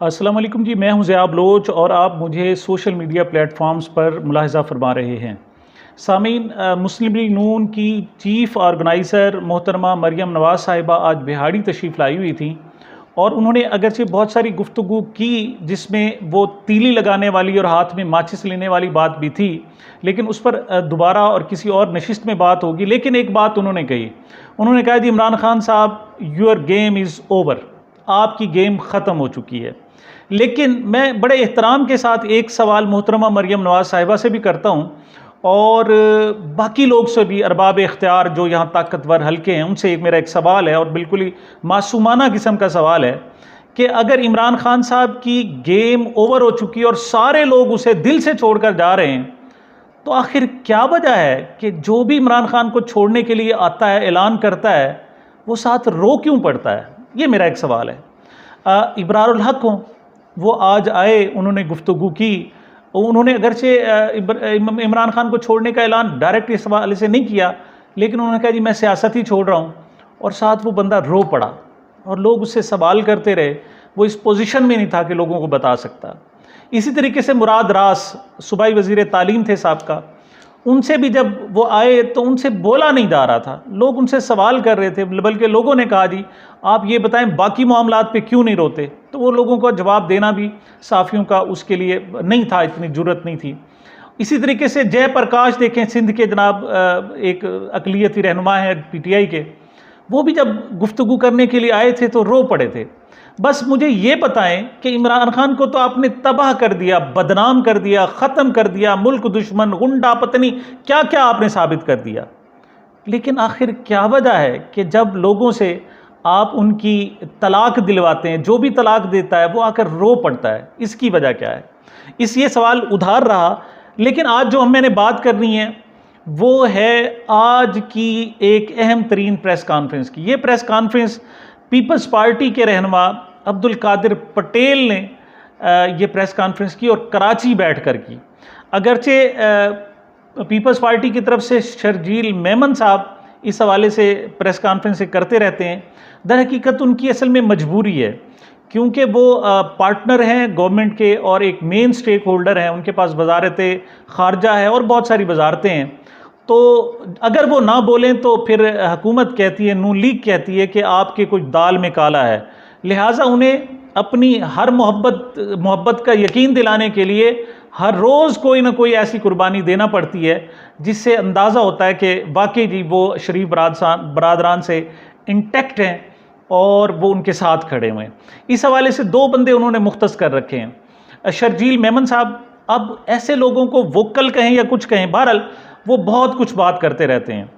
अस्सलाम वालेकुम जी, मैं हूं ज़िया बलोच और आप मुझे सोशल मीडिया प्लेटफॉर्म्स पर मुलाहिज़ा फरमा रहे हैं। सामीन, मुस्लिम लीग नून की चीफ़ ऑर्गेनाइज़र मोहतरमा मरियम नवाज़ साहिबा आज बिहाड़ी तशरीफ़ लाई हुई थी और उन्होंने अगरचे बहुत सारी गुफ्तगू की जिसमें वो तीली लगाने वाली और हाथ में माचिस लेने वाली बात भी थी, लेकिन उस पर दोबारा और किसी और नशिस्त में बात होगी। लेकिन एक बात उन्होंने कही, उन्होंने कहा जी इमरान खान साहब, योर गेम इज़ ओवर, आपकी गेम ख़त्म हो चुकी है। लेकिन मैं बड़े एहतराम के साथ एक सवाल मोहतरमा मरियम नवाज़ साहिबा से भी करता हूँ और बाकी लोग से भी, अरबाब इख्तियार जो यहाँ ताकतवर हल्के हैं, उनसे मेरा एक सवाल है और बिल्कुल ही मासूमाना किस्म का सवाल है कि अगर इमरान खान साहब की गेम ओवर हो चुकी है और सारे लोग उसे दिल से छोड़कर जा रहे हैं, तो आखिर क्या वजह है कि जो भी इमरान खान को छोड़ने के लिए आता है, ऐलान करता है, वो साथ रो क्यों पड़ता है? ये मेरा एक सवाल है। इब्रारुल हक हों, वो आज आए, उन्होंने गुफ्तगू की, उन्होंने अगरचे इमरान खान को छोड़ने का ऐलान डायरेक्ट इस हवाले से नहीं किया, लेकिन उन्होंने कहा जी मैं सियासत ही छोड़ रहा हूँ, और साथ वो बंदा रो पड़ा और लोग उससे सवाल करते रहे। वो इस पोजीशन में नहीं था कि लोगों को बता सकता। इसी तरीके से मुराद रास, सूबाई वज़ीर तालीम थे साहब, उनसे भी जब वो आए तो उनसे बोला नहीं जा रहा था, लोग उनसे सवाल कर रहे थे, बल्कि लोगों ने कहा जी आप ये बताएं बाकी मामलात पे क्यों नहीं रोते, तो वो लोगों को जवाब देना भी सहाफ़ियों का उसके लिए नहीं था, इतनी जुर्रत नहीं थी। इसी तरीके से जयप्रकाश देखें, सिंध के जनाब एक अक़लियती रहनुमा हैं PTI के, वो भी जब गुफ्तगू करने के लिए आए थे तो रो पड़े थे। बस मुझे ये बताएं कि इमरान खान को तो आपने तबाह कर दिया, बदनाम कर दिया, ख़त्म कर दिया, मुल्क दुश्मन, गुंडा, पत्नी, क्या क्या आपने साबित कर दिया, लेकिन आखिर क्या वजह है कि जब लोगों से आप उनकी तलाक दिलवाते हैं, जो भी तलाक देता है वो आकर रो पड़ता है, इसकी वजह क्या है? ये सवाल उधार रहा। लेकिन आज जो मैंने बात करनी है वो है आज की एक अहम तरीन प्रेस कॉन्फ्रेंस की। ये प्रेस कॉन्फ्रेंस पीपल्स पार्टी के रहनुमा अब्दुल कादिर पटेल ने ये प्रेस कॉन्फ्रेंस की और कराची बैठ कर की। अगरचे पीपल्स पार्टी की तरफ से शर्जील मेमन साहब इस हवाले से प्रेस कॉन्फ्रेंस करते रहते हैं, दर हकीकत उनकी असल में मजबूरी है, क्योंकि वो पार्टनर हैं गवर्नमेंट के और एक मेन स्टेक होल्डर हैं, उनके पास वजारत ख़ारजा है और बहुत सारी वजारतें हैं। तो अगर वो ना बोलें तो फिर हुकूमत कहती है, नून लीग कहती है कि आपके कुछ दाल में काला है, लिहाजा उन्हें अपनी हर मोहब्बत का यकीन दिलाने के लिए हर रोज़ कोई ना कोई ऐसी कुर्बानी देना पड़ती है जिससे अंदाज़ा होता है कि वाकई जी वो शरीफ बरादरान से इंटेक्ट हैं और वो उनके साथ खड़े हुए हैं। इस हवाले से दो बंदे उन्होंने मुख्तस कर रखे हैं। शर्जील मेमन साहब, अब ऐसे लोगों को वोकल कहें या कुछ कहें, बहरहाल वो बहुत कुछ बात करते रहते हैं।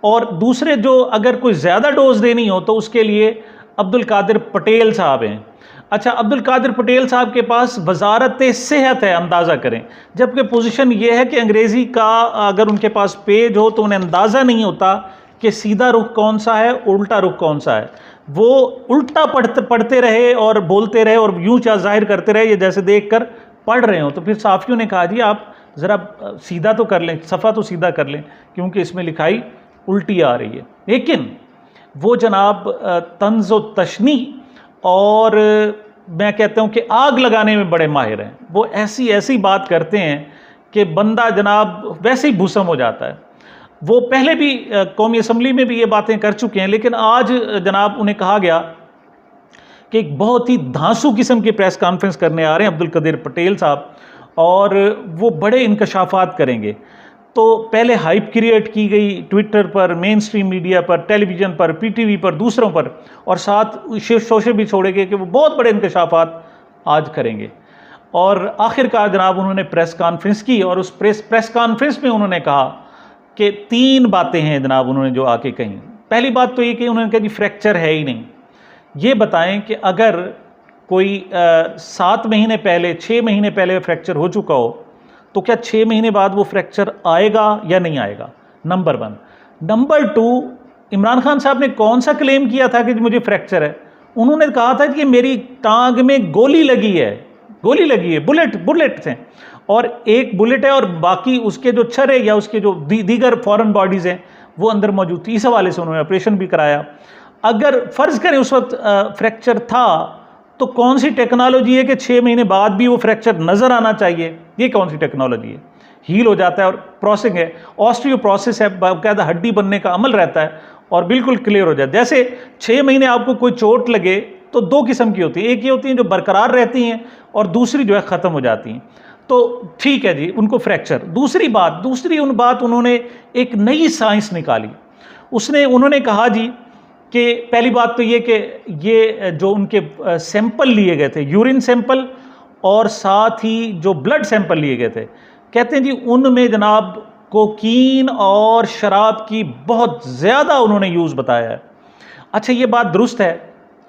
और दूसरे जो अगर कोई ज़्यादा डोज देनी हो तो उसके लिए अब्दुल कादिर पटेल साहब हैं। अच्छा, अब्दुल कादिर पटेल साहब के पास वजारत सेहत है, अंदाज़ा करें, जबकि पोजीशन ये है कि अंग्रेज़ी का अगर उनके पास पेज हो तो उन्हें अंदाज़ा नहीं होता कि सीधा रुख कौन सा है, उल्टा रुख कौन सा है। वो उल्टा पढ़ते रहे और बोलते रहे और यूँ जाहिर करते रहे ये जैसे देख कर पढ़ रहे हो। तो फिर साफ़ियों ने कहा जी आप ज़रा सीधा तो कर लें, सफ़ा तो सीधा कर लें, क्योंकि इसमें लिखाई उल्टी आ रही है। लेकिन वो जनाब तंज़ व तशनी और मैं कहता हूँ कि आग लगाने में बड़े माहिर हैं। वो ऐसी ऐसी बात करते हैं कि बंदा जनाब वैसे ही भूसम हो जाता है। वो पहले भी कौमी असम्बली में भी ये बातें कर चुके हैं, लेकिन आज जनाब उन्हें कहा गया कि एक बहुत ही धांसू किस्म की प्रेस कॉन्फ्रेंस करने आ रहे हैं अब्दुल कादिर पटेल साहब, और वो बड़े इंकशाफात करेंगे। तो पहले हाइप क्रिएट की गई ट्विटर पर, मेन स्ट्रीम मीडिया पर, टेलीविज़न पर, PTV पर, दूसरों पर, और साथ शोशे भी छोड़ेंगे कि वो बहुत बड़े इंकशाफात आज करेंगे। और आखिरकार जनाब उन्होंने प्रेस कॉन्फ्रेंस की और उस प्रेस कॉन्फ्रेंस में उन्होंने कहा कि 3 बातें हैं जनाब उन्होंने जो आके कहीं। पहली बात तो ये कि उन्होंने कहा जी फ्रैक्चर है ही नहीं। ये बताएं कि अगर कोई 7 महीने पहले, 6 महीने पहले फ्रैक्चर हो चुका हो तो क्या 6 महीने बाद वो फ्रैक्चर आएगा या नहीं आएगा? नंबर 1। नंबर 2, इमरान खान साहब ने कौन सा क्लेम किया था कि मुझे फ्रैक्चर है? उन्होंने कहा था कि मेरी टांग में गोली लगी है, बुलेट थे, और एक बुलेट है और बाकी उसके जो छर्रे या उसके जो दीगर फॉरेन बॉडीज़ हैं वो अंदर मौजूद थी। इस हवाले से उन्होंने ऑपरेशन भी कराया। अगर फ़र्ज़ करें उस वक्त फ्रैक्चर था तो कौन सी टेक्नोलॉजी है कि 6 महीने बाद भी वो फ्रैक्चर नज़र आना चाहिए? ये कौन सी टेक्नोलॉजी है? हील हो जाता है और प्रोसेसिंग है, ऑस्टियोप्रोसिस है, बाकायदा हड्डी बनने का अमल रहता है और बिल्कुल क्लियर हो जाता है। जैसे 6 महीने आपको कोई चोट लगे तो 2 किस्म की होती है, एक ये होती है जो बरकरार रहती हैं और दूसरी जो है ख़त्म हो जाती हैं। तो ठीक है जी, उनको फ्रैक्चर। दूसरी बात उन्होंने एक नई साइंस निकाली। उन्होंने कहा जी कि पहली बात तो ये कि ये जो उनके सैंपल लिए गए थे, यूरिन सैंपल और साथ ही जो ब्लड सैंपल लिए गए थे, कहते हैं जी उनमें जनाब कोकीन और शराब की बहुत ज़्यादा उन्होंने यूज़ बताया है। अच्छा, ये बात दुरुस्त है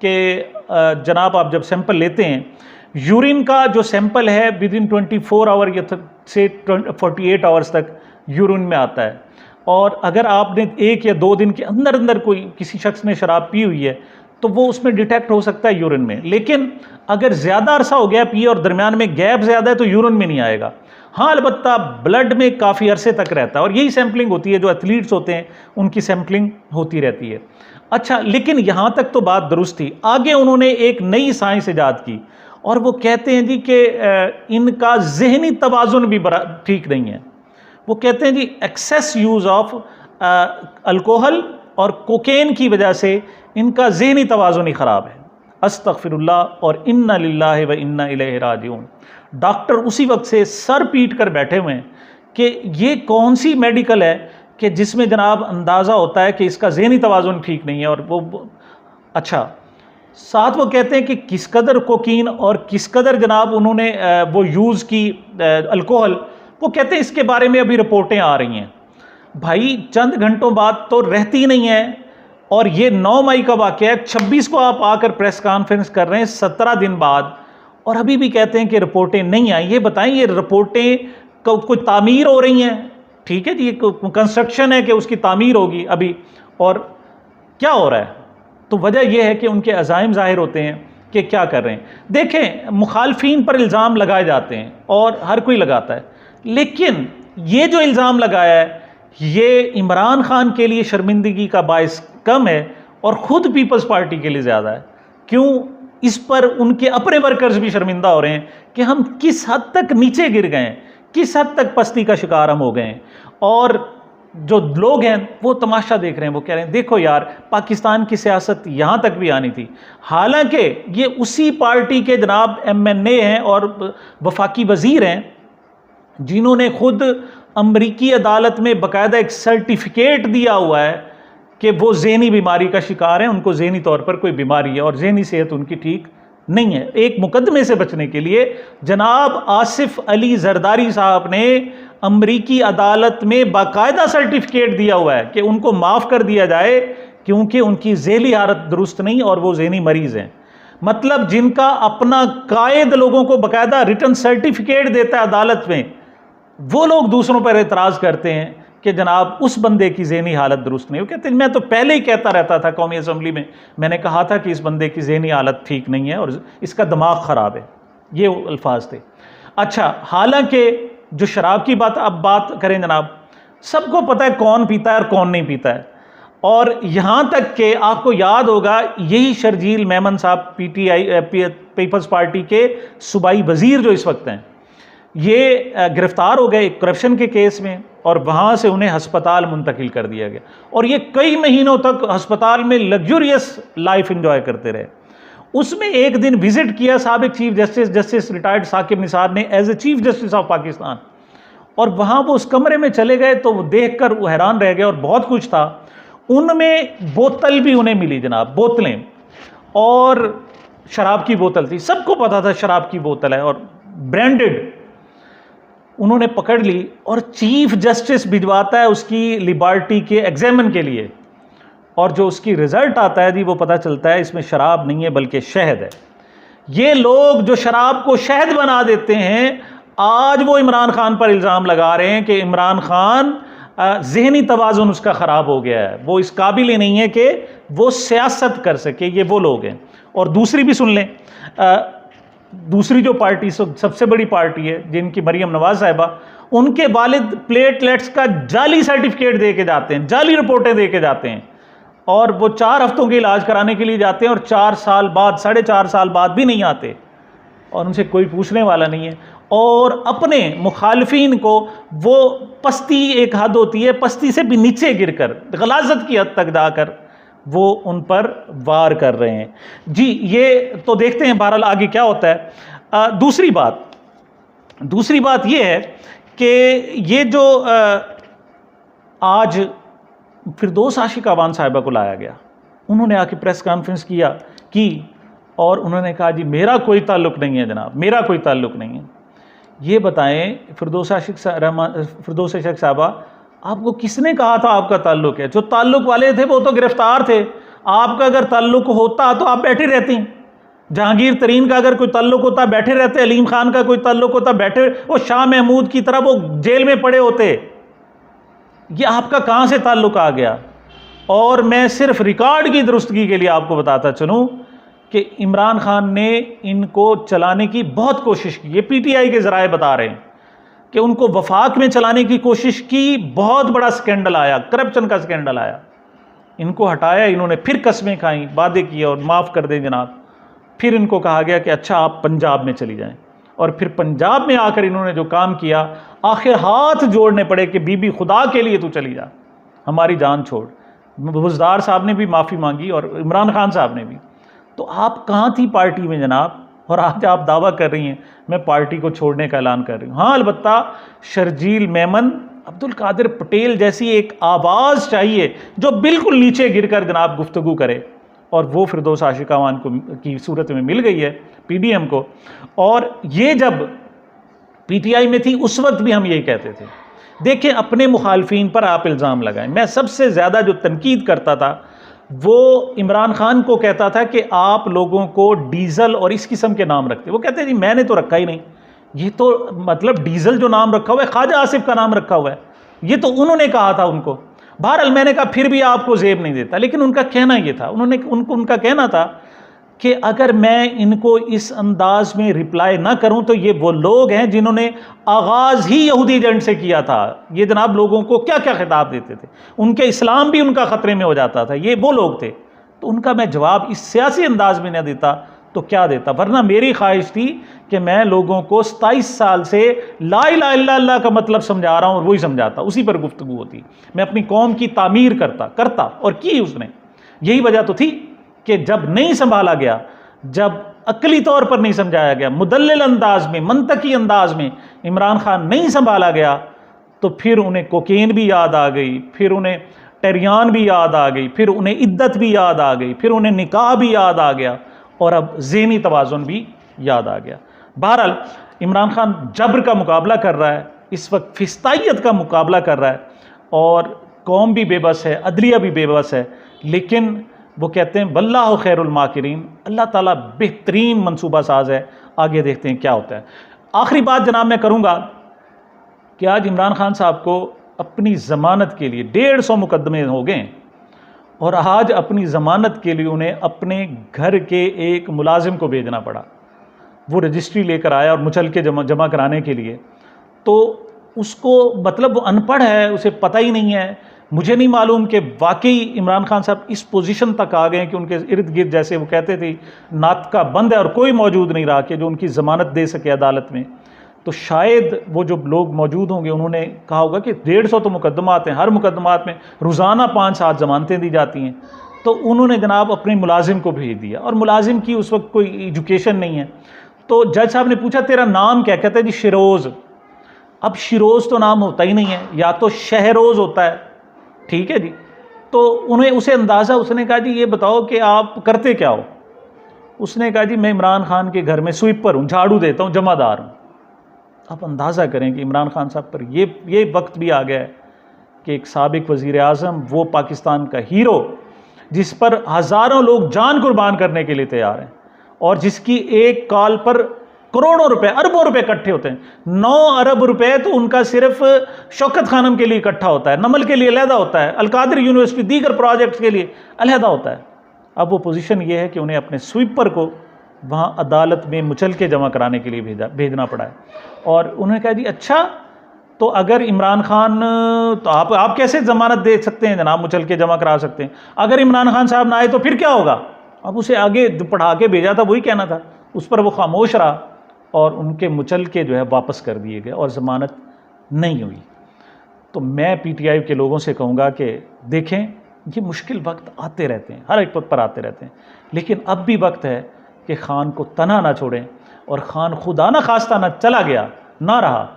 कि जनाब आप जब सैंपल लेते हैं, यूरिन का जो सैंपल है विद इन 24 आवर या से 48 आवर्स तक यूरिन में आता है, और अगर आपने 1 या 2 दिन के अंदर अंदर किसी शख्स ने शराब पी हुई है तो वो उसमें डिटेक्ट हो सकता है यूरिन में। लेकिन अगर ज़्यादा अरसा हो गया पिए और दरमियान में गैप ज़्यादा है तो यूरिन में नहीं आएगा। हाँ, अलबत्ता ब्लड में काफ़ी अरसे तक रहता है और यही सैम्पलिंग होती है, जो एथलीट्स होते हैं उनकी सैम्पलिंग होती रहती है। अच्छा, लेकिन यहाँ तक तो बात दुरुस्त थी। आगे उन्होंने एक नई साइंस ईजाद की और वो कहते हैं जी कि इनका जहनी तवाज़ुन भी ठीक नहीं है। वो कहते हैं जी एक्सेस यूज़ ऑफ अल्कोहल और कोकेन की वजह से इनका जहनी तवाज़ुन ही ख़राब है। अस्तग़फिरुल्लाह और इन्ना लिल्लाहि व इन्ना इलैहि राजिऊन। डॉक्टर उसी वक्त से सर पीट कर बैठे हुए हैं कि ये कौन सी मेडिकल है कि जिसमें जनाब अंदाज़ा होता है कि इसका जहनी तवाज़ुन ठीक नहीं है। और वो अच्छा, साथ वो कहते हैं कि किस कदर कोकीन और किस कदर जनाब उन्होंने वो यूज़ की अल्कोहल, वो कहते हैं इसके बारे में अभी रिपोर्टें आ रही हैं। भाई चंद घंटों बाद तो रहती नहीं है, और ये 9 मई का वाक़या है, 26 को आप आकर प्रेस कॉन्फ्रेंस कर रहे हैं 17 दिन बाद, और अभी भी कहते हैं कि रिपोर्टें नहीं आई। ये बताएं, ये रिपोर्टें कोई तामीर हो रही हैं? ठीक है जी, ये कंस्ट्रक्शन है कि उसकी तामीर होगी अभी, और क्या हो रहा है? तो वजह यह है कि उनके अज़ाइम ज़ाहिर होते हैं कि क्या कर रहे हैं। देखें, मुखालफीन पर इल्ज़ाम लगाए जाते हैं और हर कोई लगाता है, लेकिन ये जो इल्ज़ाम लगाया है ये इमरान खान के लिए शर्मिंदगी का बायस कम है और ख़ुद पीपल्स पार्टी के लिए ज़्यादा है। क्यों? इस पर उनके अपने वर्कर्स भी शर्मिंदा हो रहे हैं कि हम किस हद तक नीचे गिर गए हैं, किस हद तक पस्ती का शिकार हम हो गए हैं। और जो लोग हैं वो तमाशा देख रहे हैं, वो कह रहे हैं देखो यार, पाकिस्तान की सियासत यहाँ तक भी आनी थी। हालांकि ये उसी पार्टी के जनाब MNA हैं और वफाकी वज़ीर हैं जिन्होंने खुद अमरीकी अदालत में बाकायदा एक सर्टिफिकेट दिया हुआ है कि वो ज़हनी बीमारी का शिकार हैं, उनको ज़हनी तौर पर कोई बीमारी है और ज़हनी सेहत उनकी ठीक नहीं है। एक मुकदमे से बचने के लिए जनाब आसिफ अली जरदारी साहब ने अमरीकी अदालत में बाकायदा सर्टिफिकेट दिया हुआ है कि उनको माफ़ कर दिया जाए क्योंकि उनकी ज़हनी हालत दुरुस्त नहीं और वो ज़हनी मरीज़ हैं। मतलब जिनका अपना कायद लोगों को बाकायदा रिटर्न सर्टिफिकेट देता है अदालत में, वो लोग दूसरों पर एतराज़ करते हैं कि जनाब उस बंदे की ज़हनी हालत दुरुस्त नहीं। वो कहते हैं मैं तो पहले ही कहता रहता था कौमी असम्बली में, मैंने कहा था कि इस बंदे की ज़हनी हालत ठीक नहीं है और इसका दिमाग ख़राब है, ये अल्फाज थे। अच्छा, हालांकि जो शराब की बात करें जनाब, सबको पता है कौन पीता है और कौन नहीं पीता है। और यहाँ तक कि आपको याद होगा यही शर्जील मेमन साहब PTI पीपल्स पार्टी के सूबाई वज़ीर जो इस वक्त हैं, ये गिरफ़्तार हो गए करप्शन के केस में और वहाँ से उन्हें हस्पताल मुंतकिल कर दिया गया और ये कई महीनों तक हस्पताल में लग्जूरियस लाइफ एंजॉय करते रहे। उसमें एक दिन विज़िट किया साबिक chief justice retired Saqib Nisar ने as a chief justice of Pakistan, और वहाँ वो उस कमरे में चले गए तो वो देख कर वो हैरान रह गए और बहुत कुछ था। उनमें बोतल भी उन्हें मिली जनाब, बोतलें, और शराब की बोतल थी, सबको पता था शराब की बोतल है और ब्रांडेड। उन्होंने पकड़ ली और चीफ जस्टिस भिजवाता है उसकी लिबर्टी के एग्जामिन के लिए, और जो उसकी रिज़ल्ट आता है जी वो पता चलता है इसमें शराब नहीं है बल्कि शहद है। ये लोग जो शराब को शहद बना देते हैं, आज वो इमरान खान पर इल्ज़ाम लगा रहे हैं कि इमरान खान ज़हनी तवाज़ुन उसका ख़राब हो गया है, वो इस काबिल ही नहीं है कि वो सियासत कर सके। ये वो लोग हैं। और दूसरी भी सुन लें, दूसरी जो पार्टी सबसे बड़ी पार्टी है जिनकी मरियम नवाज साहिबा, उनके वालिद प्लेटलेट्स का जाली सर्टिफिकेट दे के जाते हैं, जाली रिपोर्टें दे के जाते हैं। और वो 4 हफ्तों के इलाज कराने के लिए जाते हैं और 4 साल बाद, 4.5 साल बाद भी नहीं आते और उनसे कोई पूछने वाला नहीं है। और अपने मुखालफीन को वो पस्ती, एक हद होती है, पस्ती से भी नीचे गिरकर गलाजत की हद तक जाकर वो उन पर वार कर रहे हैं। जी, ये तो देखते हैं बहरहाल आगे क्या होता है। दूसरी बात ये है कि ये जो आज फिरदौस आशिक अवान साहिबा को लाया गया, उन्होंने आके प्रेस कॉन्फ्रेंस की और उन्होंने कहा जी मेरा कोई ताल्लुक़ नहीं है जनाब, मेरा कोई ताल्लुक़ नहीं है। ये बताएं फिरदौस आशिक साहबा, आपको किसने कहा था आपका ताल्लुक़ है? जो ताल्लुक़ वाले थे वो तो गिरफ्तार थे। आपका अगर ताल्लुक़ होता तो आप बैठे रहती। जहांगीर तरीन का अगर कोई ताल्लुक़ होता बैठे रहते, अलीम खान का कोई ताल्लुक़ होता बैठे, वो शाह महमूद की तरह वो जेल में पड़े होते। ये आपका कहाँ से ताल्लुक़ आ गया? और मैं सिर्फ रिकॉर्ड की दुरुस्तगी के लिए आपको बताता चलूँ कि इमरान खान ने इनको चलाने की बहुत कोशिश की। ये पीटीआई के ज़राए बता रहे हैं कि उनको वफाक में चलाने की कोशिश की, बहुत बड़ा स्कैंडल आया, करप्शन का स्कैंडल आया, इनको हटाया, इन्होंने फिर कस्में खाई, वादे किए और माफ़ कर दें जनाब। फिर इनको कहा गया कि अच्छा आप पंजाब में चली जाएं, और फिर पंजाब में आकर इन्होंने जो काम किया, आखिर हाथ जोड़ने पड़े कि बीबी खुदा के लिए तू चली जा, हमारी जान छोड़। बुज़दार साहब ने भी माफ़ी मांगी और इमरान खान साहब ने भी। तो आप कहाँ थी पार्टी में जनाब? और आज आप दावा कर रही हैं मैं पार्टी को छोड़ने का ऐलान कर रही हूँ। हाँ, अलबत्ता शर्जील मेमन, अब्दुल कादिर पटेल जैसी एक आवाज़ चाहिए जो बिल्कुल नीचे गिरकर जनाब गुफ्तगू करे, और वो फिरदौस आशिक अवान को की सूरत में मिल गई है पीडीएम को। और ये जब पीटीआई में थी उस वक्त भी हम यही कहते थे। देखें, अपने मुखालफीन पर आप इल्ज़ाम लगाएं। मैं सबसे ज़्यादा जो तनकीद करता था वो इमरान खान को कहता था कि आप लोगों को डीज़ल और इस किस्म के नाम रखते। वो कहते जी मैंने तो रखा ही नहीं, ये तो मतलब डीज़ल जो नाम रखा हुआ है ख्वाजा आसिफ का नाम रखा हुआ है, ये तो उन्होंने कहा था उनको। बहरहाल मैंने कहा फिर भी आपको जेब नहीं देता, लेकिन उनका कहना ये था, उनका कहना था कि अगर मैं इनको इस अंदाज में रिप्लाई ना करूं तो ये वो लोग हैं जिन्होंने आगाज़ ही यहूदी एजेंट से किया था। ये जनाब लोगों को क्या क्या खिताब देते थे, उनके इस्लाम भी उनका ख़तरे में हो जाता था, ये वो लोग थे। तो उनका मैं जवाब इस सियासी अंदाज में न देता तो क्या देता, वरना मेरी ख्वाहिश थी कि मैं लोगों को 27 साल से ला इलाहा इल्लल्लाह का मतलब समझा रहा हूँ और वही समझाता, उसी पर गुफ्तगू होती, मैं अपनी कौम की तामीर करता और की उसने। यही वजह तो थी कि जब नहीं संभाला गया, जब अकली तौर पर नहीं समझाया गया, मुदल्लिल अंदाज में, मंतकी अंदाज में इमरान खान नहीं संभाला गया, तो फिर उन्हें कोकेन भी याद आ गई, फिर उन्हें टेरियान भी याद आ गई, फिर उन्हें इद्दत भी याद आ गई, फिर उन्हें निकाह भी याद आ गया, और अब ज़हनी तवाज़ुन भी याद आ गया। बहरहाल इमरान खान जब्र का मुकाबला कर रहा है, इस वक्त फिस्तायत का मुकाबला कर रहा है, और कौम भी बेबस है, अदलिया भी बेबस है, लेकिन वो कहते हैं वल्लाहु खैरुल माकिरीन, अल्लाह ताला बेहतरीन मंसूबा साज है। आगे देखते हैं क्या होता है। आखिरी बात जनाब मैं करूँगा कि आज इमरान खान साहब को अपनी ज़मानत के लिए 150 मुकदमे हो गए, और आज अपनी ज़मानत के लिए उन्हें अपने घर के एक मुलाजिम को भेजना पड़ा। वो रजिस्ट्री लेकर आया और मुचल के जमा कराने के लिए, तो उसको मतलब वो अनपढ़ है, उसे पता ही नहीं है। मुझे नहीं मालूम कि वाकई इमरान खान साहब इस पोजीशन तक आ गए कि उनके इर्द गिर्द, जैसे वो कहते थे, नातका बंद है और कोई मौजूद नहीं रहा कि जो उनकी ज़मानत दे सके अदालत में। तो शायद वो जो लोग मौजूद होंगे उन्होंने कहा होगा कि 150 तो मुकदमात हैं, हर मुकदमात में रोज़ाना 5-7 ज़मानतें दी जाती हैं। तो उन्होंने जनाब अपने मुलाजिम को भेज दिया, और मुलाजिम की उस वक्त कोई एजुकेशन नहीं है। तो जज साहब ने पूछा तेरा नाम क्या? कहता है जी शिरोज़। अब शिरोज़ तो नाम होता ही नहीं है, या तो शहरोज़ होता है, ठीक है जी। तो उसे अंदाज़ा, उसने कहा जी ये बताओ कि आप करते क्या हो? उसने कहा जी मैं इमरान खान के घर में स्वीपर हूँ, झाड़ू देता हूँ, जमादार हूँ। आप अंदाज़ा करें कि इमरान खान साहब पर ये वक्त भी आ गया है कि एक साबिक वज़ीर आज़म, वो पाकिस्तान का हीरो जिस पर हज़ारों लोग जान कुर्बान करने के लिए तैयार हैं, और जिसकी एक कॉल पर करोड़ों रुपए, अरबों रुपए इकट्ठे होते हैं। 9 अरब रुपए तो उनका सिर्फ शौकत खानम के लिए इकट्ठा होता है, नमल के लिए अलहदा होता है, अलकादिर यूनिवर्सिटी दीगर प्रोजेक्ट्स के लिए अलहदा होता है। अब वो पोजीशन ये है कि उन्हें अपने स्वीपर को वहाँ अदालत में मुचल के जमा कराने के लिए भेजना पड़ा है। और उन्होंने कहा जी अच्छा, तो अगर इमरान खान, तो आप कैसे ज़मानत दे सकते हैं जनाब, मुचल के जमा करा सकते हैं? अगर इमरान खान साहब ना आए तो फिर क्या होगा? अब उसे आगे जो पढ़ा के भेजा था वही कहना था, उस पर वो खामोश रहा और उनके मुचल के जो है वापस कर दिए गए और ज़मानत नहीं हुई। तो मैं पीटीआई के लोगों से कहूँगा कि देखें, ये मुश्किल वक्त आते रहते हैं, हर एक वक्त पर आते रहते हैं, लेकिन अब भी वक्त है कि खान को तना ना छोड़ें, और खान खुदा ना खास्ता ना चला गया, ना रहा,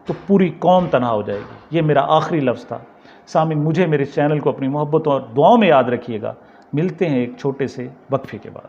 तो पूरी कौम तनहा हो जाएगी। ये मेरा आखिरी लफ्ज़ था। सामिन, मुझे मेरे चैनल को अपनी मोहब्बत और दुआओं में याद रखिएगा। मिलते हैं एक छोटे से वक्फे के बाद।